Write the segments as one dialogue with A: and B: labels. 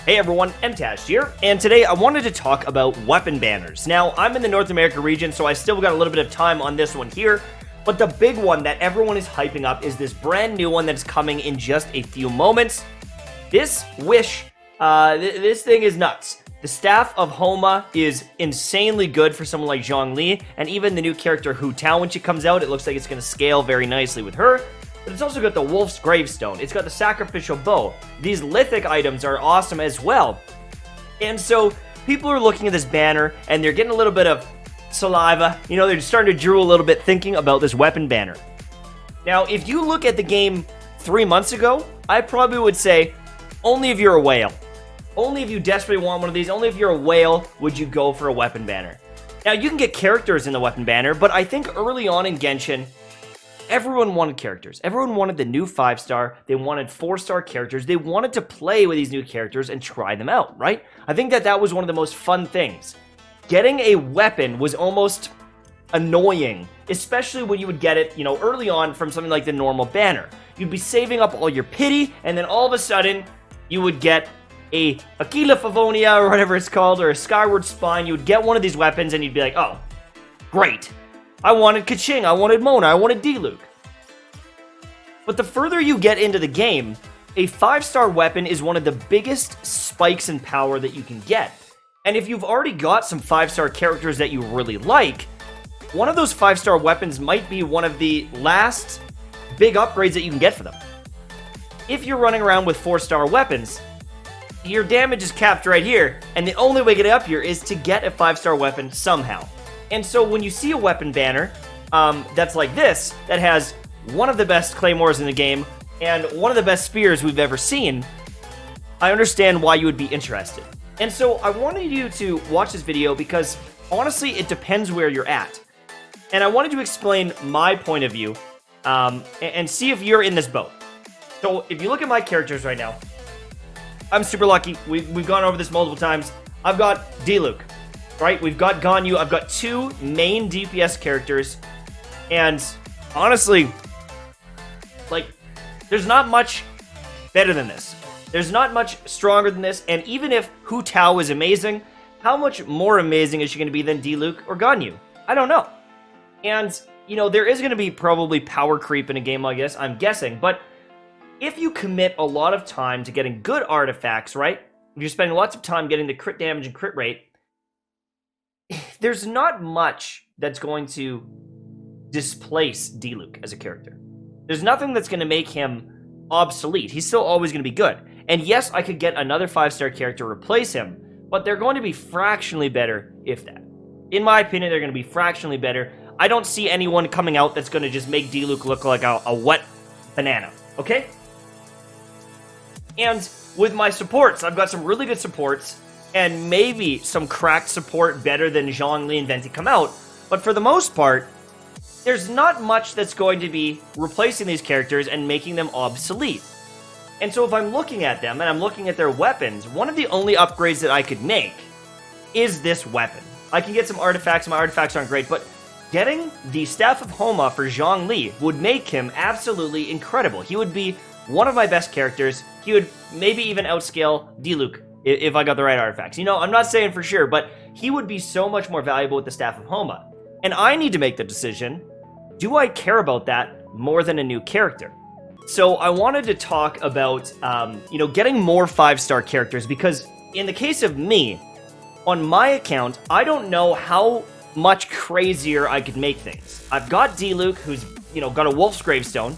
A: Hey everyone, MTash here, and today I wanted to talk about weapon banners. Now, I'm in the North America region, so I still got a little bit of time on this one here, but the big one that everyone is hyping up is this brand new one that's coming in just a few moments. This Wish, this thing is nuts. The Staff of Homa is insanely good for someone like Zhongli, and even the new character Hu Tao, when she comes out, it looks like it's going to scale very nicely with her. But it's also got the Wolf's Gravestone. It's got the Sacrificial Bow. These Lithic items are awesome as well. And so people are looking at this banner and they're getting a little bit of saliva. You know, they're starting to drool a little bit thinking about this weapon banner. Now, if you look at the game 3 months ago, I probably would say only if you're a whale. Only if you desperately want one of these, only if you're a whale would you go for a weapon banner. Now, you can get characters in the weapon banner, but I think early on in Genshin, everyone wanted characters. Everyone wanted the new 5-star. They wanted 4-star characters. They wanted to play with these new characters and try them out, right? I think that was one of the most fun things. Getting a weapon was almost annoying, especially when you would get it, you know, early on from something like the normal banner. You'd be saving up all your pity, and then all of a sudden, you would get a Aquila Favonia, or whatever it's called, or a Skyward Spine. You would get one of these weapons, and you'd be like, oh, great. I wanted Kaching, I wanted Mona, I wanted Diluc. But the further you get into the game, a 5-star weapon is one of the biggest spikes in power that you can get. And if you've already got some 5-star characters that you really like, one of those 5-star weapons might be one of the last big upgrades that you can get for them. If you're running around with 4-star weapons, your damage is capped right here, and the only way to get up here is to get a 5-star weapon somehow. And so when you see a weapon banner that's like this, that has one of the best claymores in the game and one of the best spears we've ever seen, I understand why you would be interested. And so I wanted you to watch this video because honestly, it depends where you're at. And I wanted to explain my point of view and see if you're in this boat. So if you look at my characters right now, I'm super lucky. We've gone over this multiple times. I've got Diluc. Right, we've got Ganyu. I've got 2 main DPS characters, and honestly, like, there's not much better than this. There's not much stronger than this, and even if Hu Tao is amazing, how much more amazing is she going to be than Diluc or Ganyu? I don't know. And, you know, there is going to be probably power creep in a game like this, I'm guessing, but if you commit a lot of time to getting good artifacts, right, if you're spending lots of time getting the crit damage and crit rate, there's not much that's going to displace Diluc as a character. There's nothing that's going to make him obsolete. He's still always going to be good. And yes, I could get another 5-star character to replace him, but they're going to be fractionally better, if that. In my opinion, they're going to be fractionally better. I don't see anyone coming out that's going to just make Diluc look like a wet banana, okay? And with my supports, I've got some really good supports, and maybe some cracked support better than Zhongli and Venti come out, but for the most part, there's not much that's going to be replacing these characters and making them obsolete. And so if I'm looking at them and I'm looking at their weapons, one of the only upgrades that I could make is this weapon. I can get some artifacts, my artifacts aren't great, but getting the Staff of Homa for Zhongli would make him absolutely incredible. He would be one of my best characters. He would maybe even outscale Diluc if I got the right artifacts. You know, I'm not saying for sure, but he would be so much more valuable with the Staff of Homa. And I need to make the decision, do I care about that more than a new character? So I wanted to talk about, you know, getting more 5-star characters, because in the case of me, on my account, I don't know how much crazier I could make things. I've got Diluc, who's, you know, got a Wolf's Gravestone,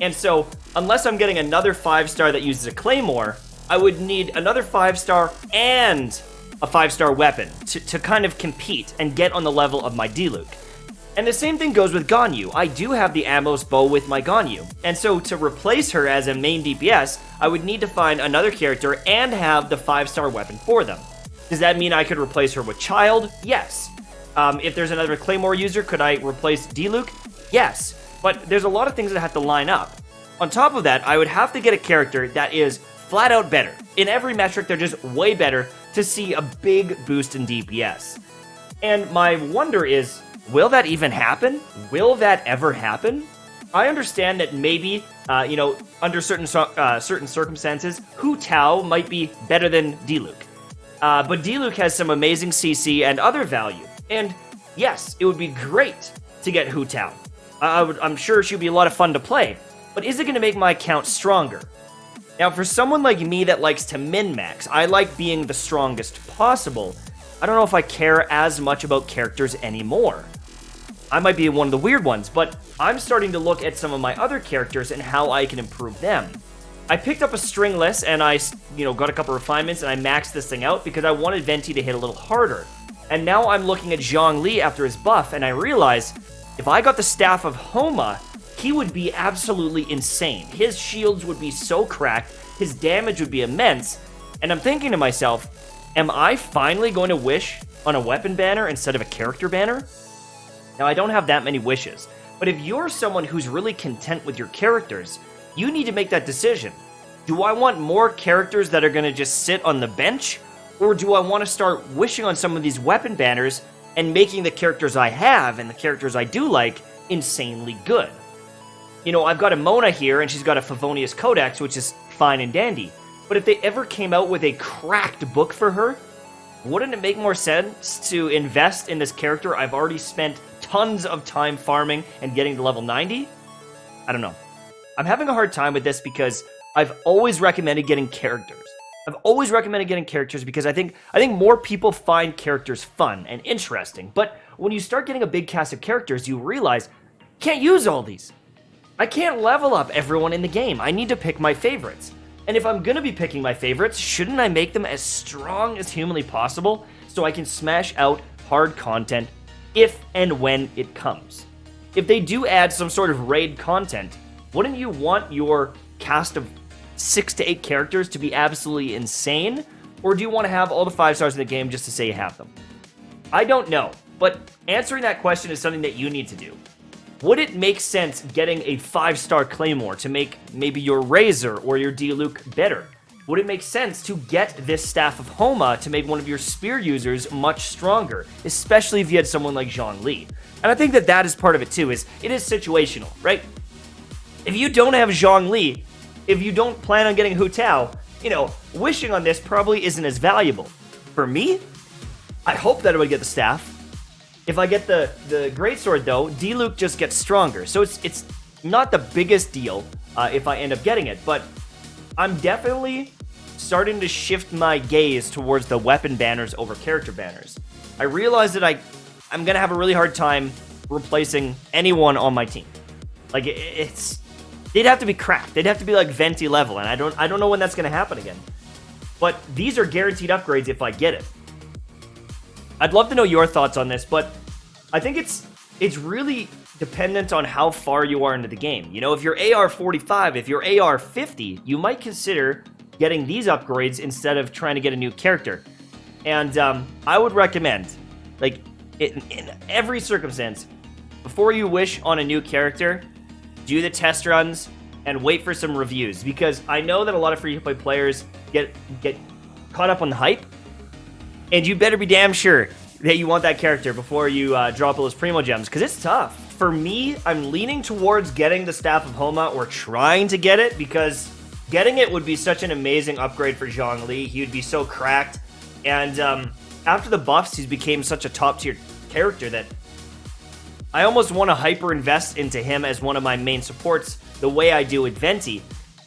A: and so unless I'm getting another 5-star that uses a Claymore, I would need another 5-star and a 5-star weapon to kind of compete and get on the level of my Diluc. And the same thing goes with Ganyu. I do have the Amos bow with my Ganyu, and so to replace her as a main DPS, I would need to find another character and have the 5-star weapon for them. Does that mean I could replace her with Child? Yes. If there's another Claymore user, could I replace Diluc? Yes. But there's a lot of things that have to line up. On top of that, I would have to get a character that is flat out better. In every metric, they're just way better to see a big boost in DPS. And my wonder is, will that even happen? Will that ever happen? I understand that maybe Under certain circumstances, Hu Tao might be better than Diluc. But Diluc has some amazing CC and other value. And yes, it would be great to get Hu Tao. I'm sure she would be a lot of fun to play. But is it going to make my account stronger? Now, for someone like me that likes to min-max, I like being the strongest possible. I don't know if I care as much about characters anymore. I might be one of the weird ones, but I'm starting to look at some of my other characters and how I can improve them. I picked up a stringless and I, got a couple refinements and I maxed this thing out because I wanted Venti to hit a little harder. And now I'm looking at Zhongli after his buff and I realize if I got the Staff of Homa, he would be absolutely insane. His shields would be so cracked, his damage would be immense, and I'm thinking to myself, am I finally going to wish on a weapon banner instead of a character banner? Now, I don't have that many wishes, but if you're someone who's really content with your characters, you need to make that decision. Do I want more characters that are going to just sit on the bench, or do I want to start wishing on some of these weapon banners and making the characters I have and the characters I do like insanely good? I've got a Mona here, and she's got a Favonius Codex, which is fine and dandy. But if they ever came out with a cracked book for her, wouldn't it make more sense to invest in this character I've already spent tons of time farming and getting to level 90? I don't know. I'm having a hard time with this because I've always recommended getting characters. I've always recommended getting characters because I think more people find characters fun and interesting. But when you start getting a big cast of characters, you realize, can't use all these. I can't level up everyone in the game. I need to pick my favorites. And if I'm gonna be picking my favorites, shouldn't I make them as strong as humanly possible so I can smash out hard content if and when it comes? If they do add some sort of raid content, wouldn't you want your cast of 6 to 8 characters to be absolutely insane? Or do you want to have all the 5 stars in the game just to say you have them? I don't know, but answering that question is something that you need to do. Would it make sense getting a 5-star Claymore to make maybe your Razor or your Diluc better? Would it make sense to get this Staff of Homa to make one of your spear users much stronger, especially if you had someone like Zhongli? And I think that is part of it too, it is situational, right? If you don't have Zhongli, if you don't plan on getting Hu Tao, wishing on this probably isn't as valuable. For me, I hope that I would get the staff. If I get the greatsword though, Diluc just gets stronger. So it's not the biggest deal if I end up getting it, but I'm definitely starting to shift my gaze towards the weapon banners over character banners. I realize that I'm gonna have a really hard time replacing anyone on my team. Like they'd have to be cracked. They'd have to be like Venti level, and I don't know when that's gonna happen again. But these are guaranteed upgrades if I get it. I'd love to know your thoughts on this, but I think it's really dependent on how far you are into the game. If you're AR 45, if you're AR 50, you might consider getting these upgrades instead of trying to get a new character. And I would recommend, in every circumstance, before you wish on a new character, do the test runs and wait for some reviews, because I know that a lot of free-to-play players get caught up on the hype. And you better be damn sure that you want that character before you drop all those Primo Gems, because it's tough. For me, I'm leaning towards getting the Staff of Homa, or trying to get it, because getting it would be such an amazing upgrade for Zhongli. He would be so cracked. And after the buffs, he's became such a top-tier character that I almost want to hyper-invest into him as one of my main supports the way I do with Venti.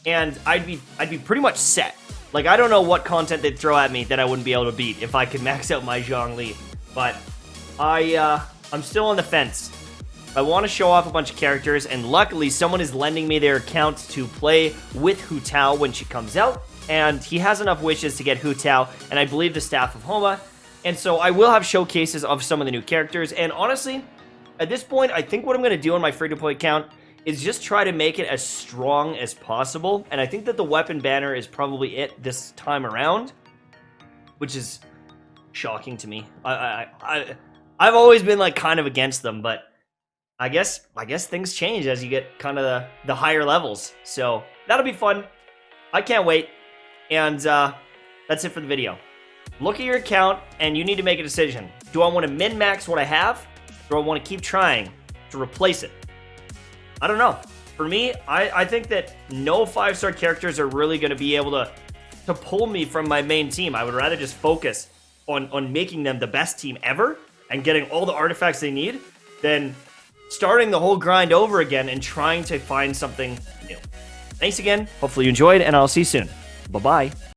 A: And I'd be pretty much set. I don't know what content they'd throw at me that I wouldn't be able to beat if I could max out my Zhongli. But I'm still on the fence. I want to show off a bunch of characters, and luckily someone is lending me their account to play with Hu Tao when she comes out. And he has enough wishes to get Hu Tao, and I believe the Staff of Homa. And so I will have showcases of some of the new characters. And honestly, at this point, I think what I'm going to do on my free-to-play account is just try to make it as strong as possible. And I think that the weapon banner is probably it this time around, which is shocking to me. I've always been kind of against them, but I guess things change as you get kind of the higher levels. So that'll be fun. I can't wait. And that's it for the video. Look at your account and you need to make a decision. Do I want to min-max what I have? Or do I want to keep trying to replace it? I don't know. For me, I think that no 5-star characters are really going to be able to pull me from my main team. I would rather just focus on making them the best team ever and getting all the artifacts they need than starting the whole grind over again and trying to find something new. Thanks again. Hopefully you enjoyed, and I'll see you soon. Bye-bye.